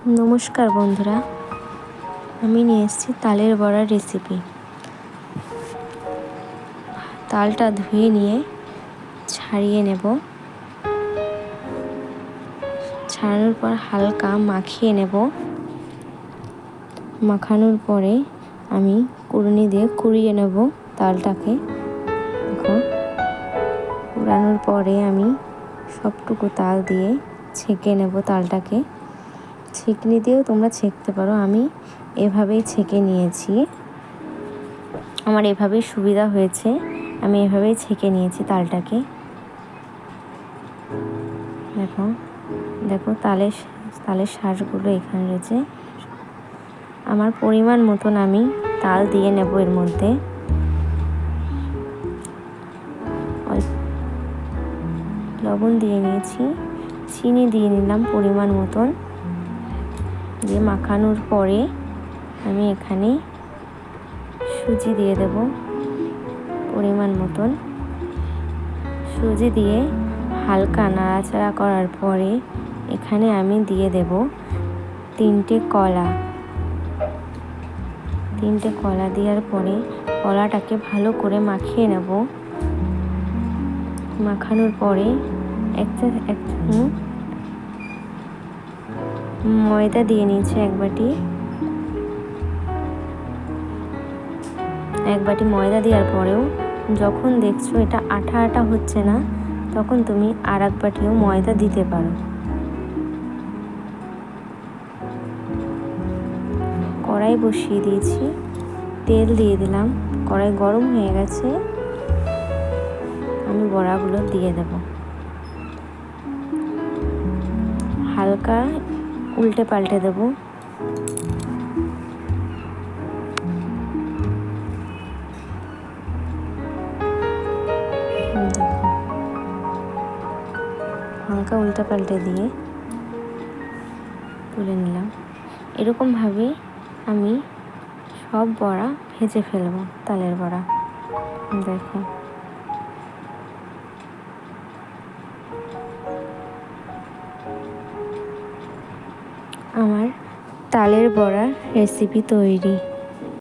নমস্কার বন্ধুরা, আমি নিয়ে এসেছি তালের বড়ার রেসিপি। তালটা ধুয়ে নিয়ে ছাড়িয়ে নেব। ছাড়ানোর পর হালকা মাখিয়ে নেব। মাখানোর পরে আমি কুড়ুনি দিয়ে কুড়িয়ে নেব তালটাকে। দেখো, কুড়ানোর পরে আমি সবটুকু তাল দিয়ে ছেঁকে নেব তালটাকে। ছেঁকনি দিয়েও তোমরা ছেঁকতে পারো, আমি এভাবেই ছেঁকে নিয়েছি। আমার এভাবেই সুবিধা হয়েছে, আমি এভাবেই ছেঁকে নিয়েছি তালটাকে। দেখো দেখো তালের শাঁসগুলো এখানে রয়েছে। আমার পরিমাণ মতন আমি তাল দিয়ে নেব। এর মধ্যে লবণ দিয়ে নিয়েছি, চিনি দিয়ে নিলাম পরিমাণ মতন। দিয়ে মাখানোর পরে আমি এখানে সুজি দিয়ে দেব পরিমাণ মতন। সুজি দিয়ে হালকা নাড়াচাড়া করার পরে এখানে আমি দিয়ে দেব 3টে কলা। 3টে কলা দেওয়ার পরে কলাটাকে ভালো করে মাখিয়ে নেব। মাখানোর পরে একটা ময়দা দিয়ে নিয়েছি, এক বাটি ময়দা দেওয়ার পরেও যখন দেখছো এটা আঠা আঠা হচ্ছে না, তখন তুমি আর এক বাটিও ময়দা দিতে পারো। কড়াই বসিয়ে দিয়েছি, তেল দিয়ে দিলাম। কড়াই গরম হয়ে গেছে, আমি বড়াগুলো দিয়ে দেব। হালকা উল্টে পাল্টে দেব। হালকা উল্টে পাল্টে দিয়ে তুলে নিলাম। এরকমভাবে আমি সব বড়া ভেজে ফেলবো, তালের বড়া। দেখো, আমার তালের বড়ার রেসিপি তৈরি।